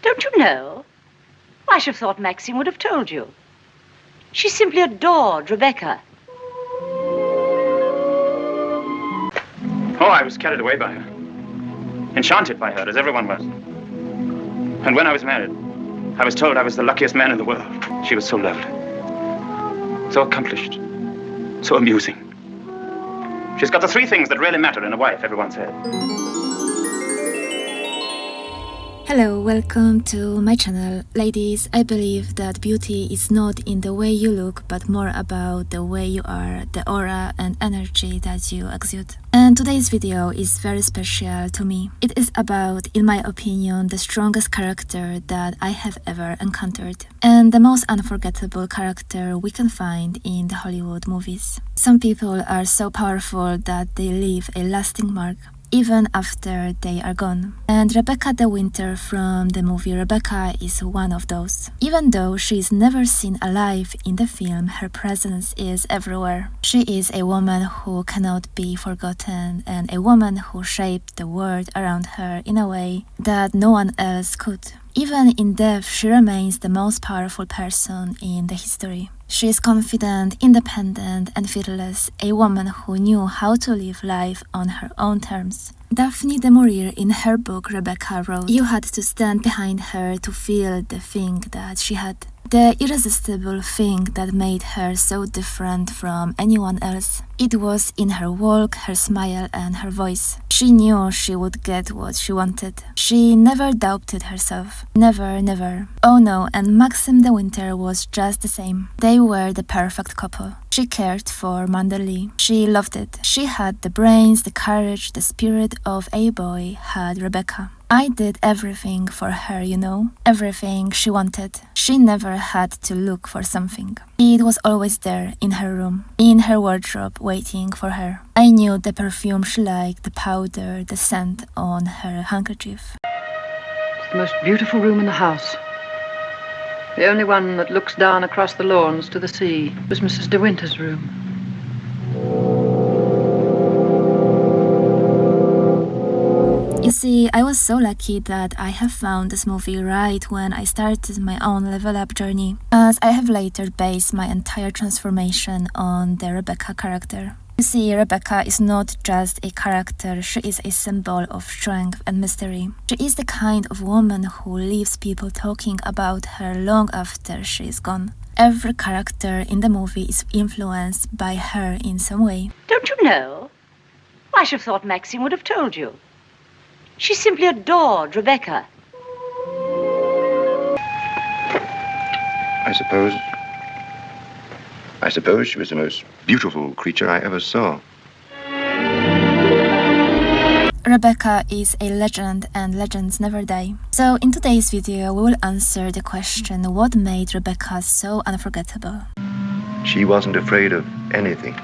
Don't you know? I should have thought Maxine would have told you. She simply adored Rebecca. Oh, I was carried away by her. Enchanted by her, as everyone was. And when I was married, I was told I was the luckiest man in the world. She was so lovely. So accomplished. So amusing. She's got the three things that really matter in a wife, everyone said. Hello, welcome to my channel. Ladies, I believe that beauty is not in the way you look, but more about the way you are, the aura and energy that you exude. And today's video is very special to me. It is about, in my opinion, the strongest character that I have ever encountered. And the most unforgettable character we can find in the Hollywood movies. Some people are so powerful that they leave a lasting mark even after they are gone. And Rebecca de Winter from the movie Rebecca is one of those. Even though she is never seen alive in the film, her presence is everywhere. She is a woman who cannot be forgotten and a woman who shaped the world around her in a way that no one else could. Even in death, she remains the most powerful person in the history. She is confident, independent, and fearless, a woman who knew how to live life on her own terms. Daphne du Maurier in her book Rebecca wrote, "You had to stand behind her to feel the thing that she had. The irresistible thing that made her so different from anyone else. It was in her walk, her smile, and her voice. She knew she would get what she wanted. She never doubted herself. Never, never. Oh no, and Maxim de Winter was just the same. They were the perfect couple. She cared for Manderley. She loved it. She had the brains, the courage, the spirit of a boy had Rebecca. I did everything for her, you know, everything she wanted. She never had to look for something. It was always there in her room, in her wardrobe, waiting for her. I knew the perfume she liked, the powder, the scent on her handkerchief." It's the most beautiful room in the house. The only one that looks down across the lawns to the sea was Mrs. de Winter's room. You see, I was so lucky that I have found this movie right when I started my own level up journey, as I have later based my entire transformation on the Rebecca character. You see, Rebecca is not just a character, she is a symbol of strength and mystery. She is the kind of woman who leaves people talking about her long after she is gone. Every character in the movie is influenced by her in some way. Don't you know? I should have thought Maxine would have told you. She simply adored Rebecca. I suppose she was the most beautiful creature I ever saw. Rebecca is a legend and legends never die. So in today's video we will answer the question, what made Rebecca so unforgettable? She wasn't afraid of anything.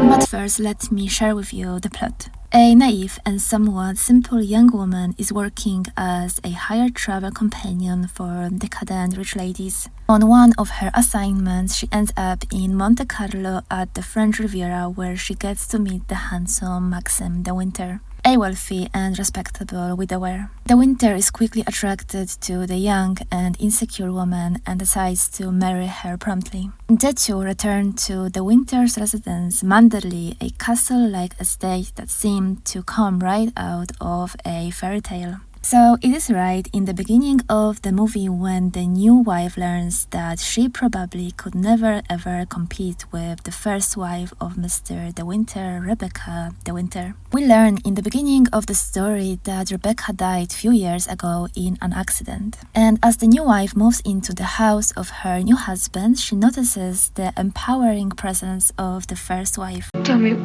But first, let me share with you the plot. A naive and somewhat simple young woman is working as a hired travel companion for decadent rich ladies. On one of her assignments, she ends up in Monte Carlo at the French Riviera, where she gets to meet the handsome Maxim de Winter, a wealthy and respectable widower. De Winter is quickly attracted to the young and insecure woman and decides to marry her promptly. The two return to De Winter's residence, Manderley, a castle-like estate that seemed to come right out of a fairy tale. So it is right in the beginning of the movie when the new wife learns that she probably could never ever compete with the first wife of Mr. de Winter, Rebecca de Winter. We learn in the beginning of the story that Rebecca died few years ago in an accident. And as the new wife moves into the house of her new husband, she notices the empowering presence of the first wife. Tell me,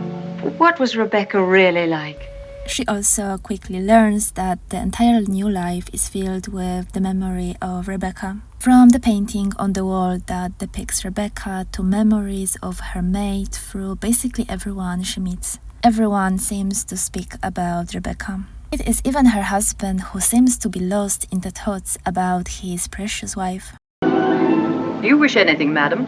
what was Rebecca really like? She also quickly learns that the entire new life is filled with the memory of Rebecca. From the painting on the wall that depicts Rebecca to memories of her mate through basically everyone she meets. Everyone seems to speak about Rebecca. It is even her husband who seems to be lost in the thoughts about his precious wife. Do you wish anything, madam?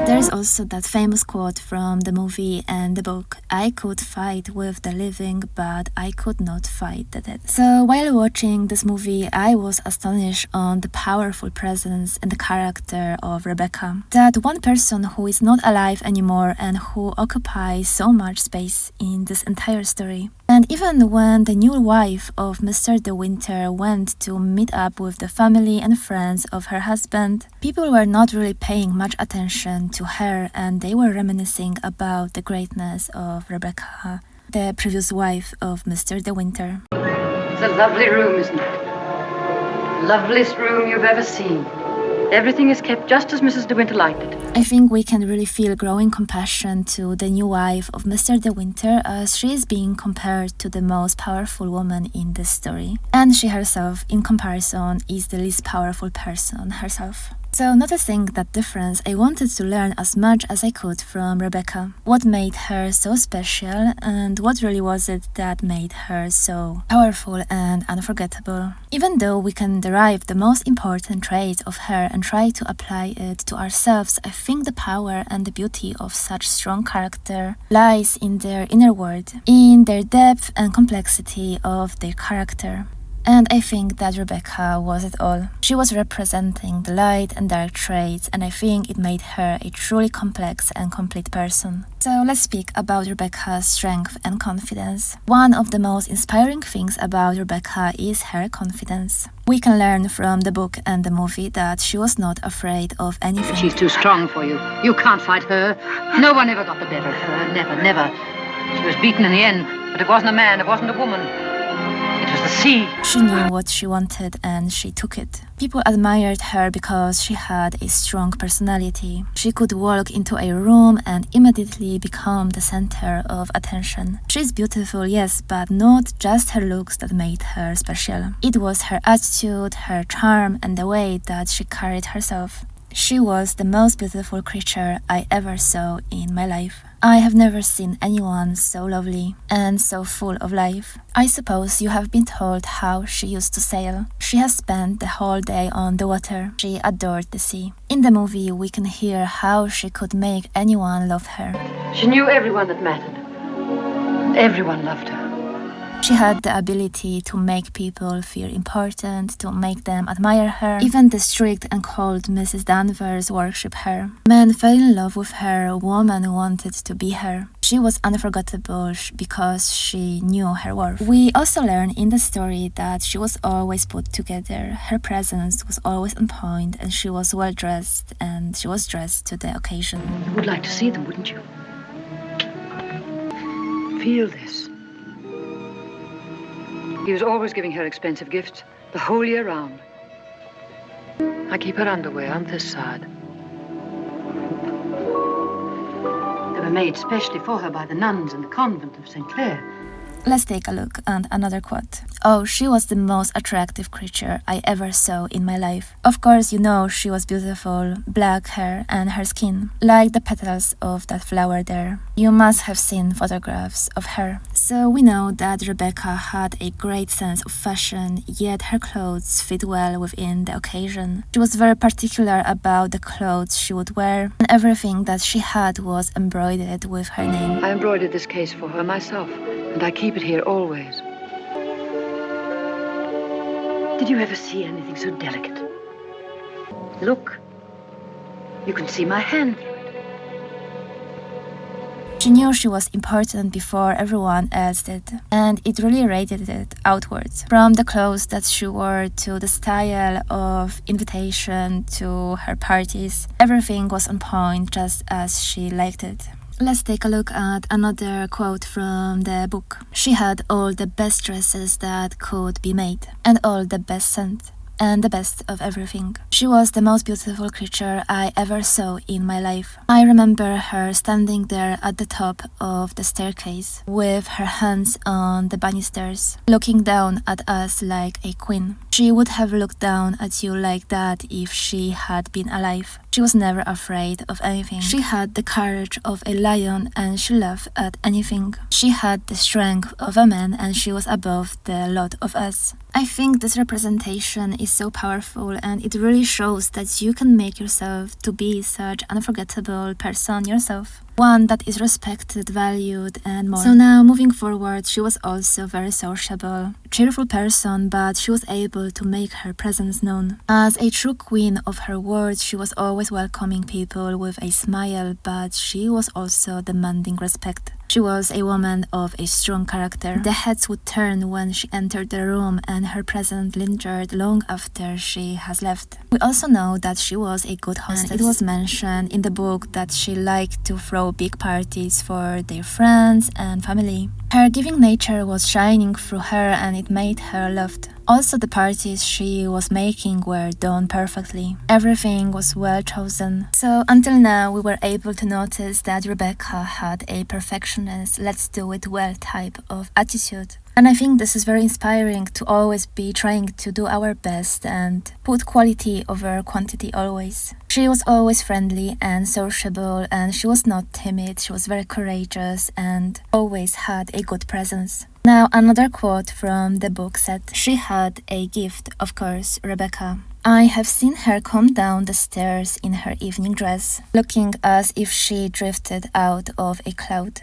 There is also that famous quote from the movie and the book, I could fight with the living, but I could not fight the dead. So while watching this movie, I was astonished on the powerful presence and the character of Rebecca. That one person who is not alive anymore and who occupies so much space in this entire story. And even when the new wife of Mr. De Winter went to meet up with the family and friends of her husband, people were not really paying much attention to her, and they were reminiscing about the greatness of Rebecca, the previous wife of Mr. De Winter. It's a lovely room, isn't it? Loveliest room you've ever seen. Everything is kept just as Mrs. De Winter liked it. I think we can really feel growing compassion to the new wife of Mr. De Winter, as she is being compared to the most powerful woman in this story. And she herself, in comparison, is the least powerful person herself. So, noticing that difference, I wanted to learn as much as I could from Rebecca. What made her so special, and what really was it that made her so powerful and unforgettable? Even though we can derive the most important traits of her and try to apply it to ourselves, I think the power and the beauty of such strong character lies in their inner world, in their depth and complexity of their character. And I think that Rebecca was it all. She was representing the light and dark traits, and I think it made her a truly complex and complete person. So let's speak about Rebecca's strength and confidence. One of the most inspiring things about Rebecca is her confidence. We can learn from the book and the movie that she was not afraid of anything. She's too strong for you. You can't fight her. No one ever got the better of her. Never, never. She was beaten in the end, but it wasn't a man, it wasn't a woman. It was the sea. She knew what she wanted and she took it. People admired her because she had a strong personality. She could walk into a room and immediately become the center of attention. She's beautiful, yes, but not just her looks that made her special. It was her attitude, her charm, and the way that she carried herself. She was the most beautiful creature I ever saw in my life. I have never seen anyone so lovely and so full of life. I suppose you have been told how she used to sail. She has spent the whole day on the water. She adored the sea. In the movie, we can hear how she could make anyone love her. She knew everyone that mattered. Everyone loved her. She had the ability to make people feel important, to make them admire her. Even the strict and cold Mrs. Danvers worshipped her. Men fell in love with her, women wanted to be her. She was unforgettable because she knew her worth. We also learn in the story that she was always put together. Her presence was always on point, and she was well dressed, and she was dressed to the occasion. You would like to see them, wouldn't you? Feel this. He was always giving her expensive gifts, the whole year round. I keep her underwear on this side. They were made specially for her by the nuns in the convent of St. Clair. Let's take a look at another quote. Oh, she was the most attractive creature I ever saw in my life. Of course, you know she was beautiful, black hair and her skin, like the petals of that flower there. You must have seen photographs of her. So we know that Rebecca had a great sense of fashion, yet her clothes fit well within the occasion. She was very particular about the clothes she would wear, and everything that she had was embroidered with her name. I embroidered this case for her myself, and I keep it here always. Did you ever see anything so delicate? Look. You can see my hand through it. She knew she was important before everyone else did, and it really radiated outwards. From the clothes that she wore to the style of invitation to her parties, everything was on point just as she liked it. Let's take a look at another quote from the book. She had all the best dresses that could be made, and all the best scent, and the best of everything. She was the most beautiful creature I ever saw in my life. I remember her standing there at the top of the staircase, with her hands on the banisters, looking down at us like a queen. She She would have looked down at you like that if she had been alive. She was never afraid of anything. She had the courage of a lion and she laughed at anything. She had the strength of a man and she was above the lot of us. I think this representation is so powerful and it really shows that you can make yourself to be such an unforgettable person yourself. One that is respected, valued, and more. So now, moving forward, she was also very sociable, cheerful person, but she was able to make her presence known. As a true queen of her words, she was always welcoming people with a smile, but she was also demanding respect. She was a woman of a strong character. The heads would turn when she entered the room and her presence lingered long after she has left. We also know that she was a good hostess. It was mentioned in the book that she liked to throw big parties for their friends and family. Her giving nature was shining through her and it made her loved. Also, the parties she was making were done perfectly. Everything was well chosen. So until now, we were able to notice that Rebecca had a perfectionist, let's do it well type of attitude. And I think this is very inspiring to always be trying to do our best and put quality over quantity always. She was always friendly and sociable and she was not timid, she was very courageous and always had a good presence. Now another quote from the book said, "She had a gift, of course, Rebecca. I have seen her come down the stairs in her evening dress, looking as if she drifted out of a cloud.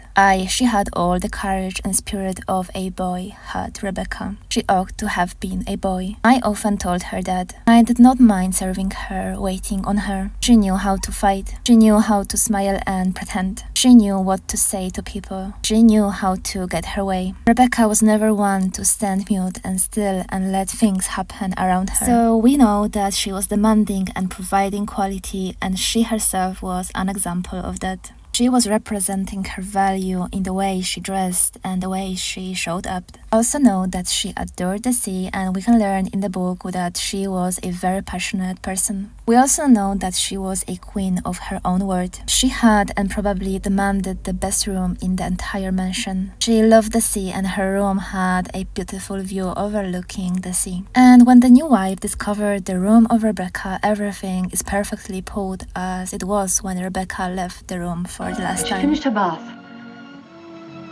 She had all the courage and spirit of a boy, had Rebecca. She ought to have been a boy. I often told her that. I did not mind serving her, waiting on her. She knew how to fight. She knew how to smile and pretend. She knew what to say to people. She knew how to get her way. Rebecca was never one to stand mute and still and let things happen around her. So we know that she was demanding and providing quality, and she herself was an example of that. She was representing her value in the way she dressed and the way she showed up. Also know that she adored the sea, and we can learn in the book that she was a very passionate person. We also know that she was a queen of her own word. She had and probably demanded the best room in the entire mansion. She loved the sea and her room had a beautiful view overlooking the sea. And when the new wife discovered the room of Rebecca, everything is perfectly put as it was when Rebecca left the room for the last time. She finished her bath.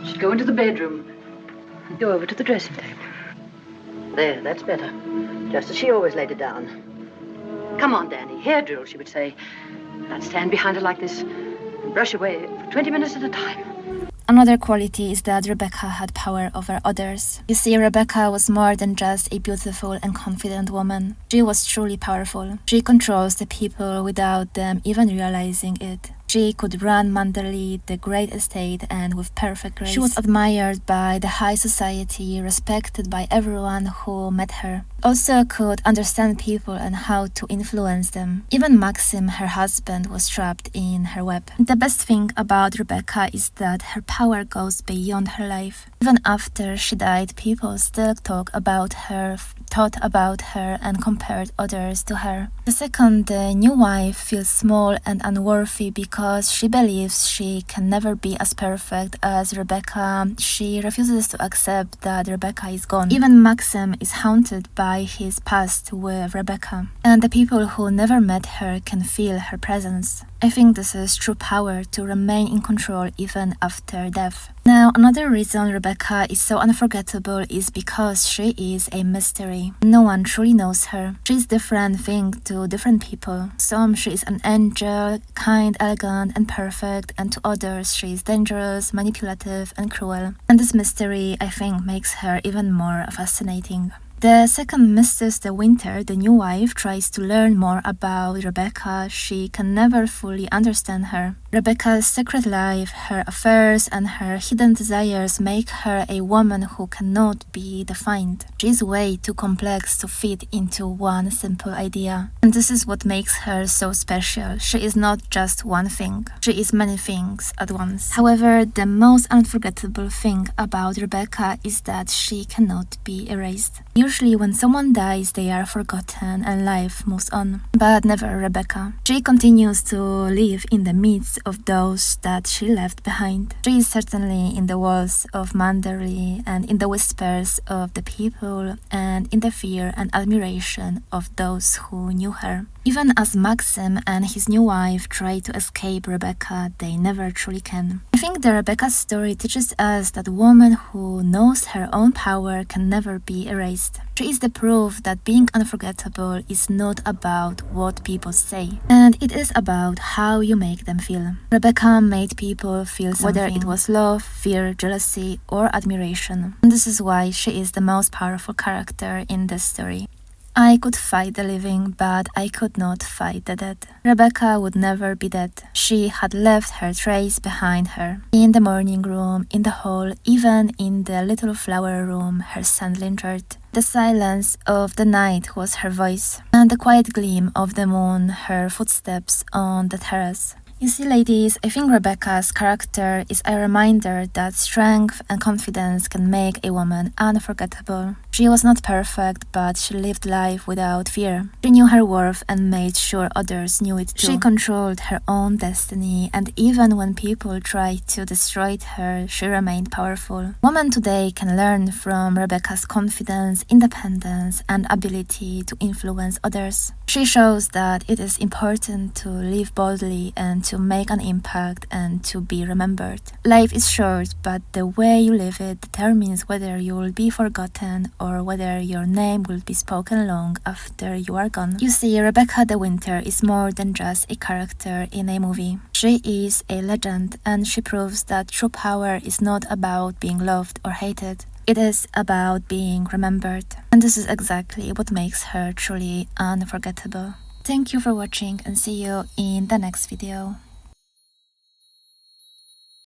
She'd go into the bedroom and go over to the dressing table. There, that's better. Just as she always laid it down. Come on, Danny. Hair drill, she would say. I'd stand behind her like this and brush away for 20 minutes at a time. Another quality is that Rebecca had power over others. You see, Rebecca was more than just a beautiful and confident woman. She was truly powerful. She controls the people without them even realizing it. She could run manderly the great estate and with perfect grace. She was admired by the high society, respected by everyone who met her. Also could understand people and how to influence them. Even Maxim, her husband, was trapped in her web. The best thing about Rebecca is that her power goes beyond her life. Even after she died, people still talk about her, thought about her and compared others to her. The second, the new wife feels small and unworthy because she believes she can never be as perfect as Rebecca. She refuses to accept that Rebecca is gone. Even Maxim is haunted by his past with Rebecca, and the people who never met her can feel her presence. I think this is true power to remain in control even after death. Now, another reason Rebecca is so unforgettable is because she is a mystery. No one truly knows her. She is different thing to different people. Some she is an angel, kind, elegant, and perfect, and to others she is dangerous, manipulative, and cruel. And this mystery, I think, makes her even more fascinating. The second Mistress de Winter, the new wife, tries to learn more about Rebecca. She can never fully understand her. Rebecca's secret life, her affairs, and her hidden desires make her a woman who cannot be defined. She is way too complex to fit into one simple idea. And this is what makes her so special. She is not just one thing. She is many things at once. However, the most unforgettable thing about Rebecca is that she cannot be erased. Usually when someone dies, they are forgotten and life moves on. But never Rebecca. She continues to live in the midst of those that she left behind. She is certainly in the walls of Manderley and in the whispers of the people and in the fear and admiration of those who knew her. Even as Maxim and his new wife try to escape Rebecca, they never truly can. I think the Rebecca story teaches us that a woman who knows her own power can never be erased. She is the proof that being unforgettable is not about what people say, and it is about how you make them feel. Rebecca made people feel something, whether it was love, fear, jealousy, or admiration. And this is why she is the most powerful character in this story. I could fight the living, but I could not fight the dead. Rebecca would never be dead. She had left her trace behind her. In the morning room, in the hall, even in the little flower room, her scent lingered. The silence of the night was her voice, and the quiet gleam of the moon, her footsteps on the terrace. You see, ladies, I think Rebecca's character is a reminder that strength and confidence can make a woman unforgettable. She was not perfect, but she lived life without fear. She knew her worth and made sure others knew it too. She controlled her own destiny, and even when people tried to destroy her, she remained powerful. Women today can learn from Rebecca's confidence, independence, and ability to influence others. She shows that it is important to live boldly and to make an impact and to be remembered. Life is short, but the way you live it determines whether you will be forgotten or whether your name will be spoken long after you are gone. You see, Rebecca de Winter is more than just a character in a movie. She is a legend, and she proves that true power is not about being loved or hated. It is about being remembered. And this is exactly what makes her truly unforgettable. Thank you for watching and see you in the next video.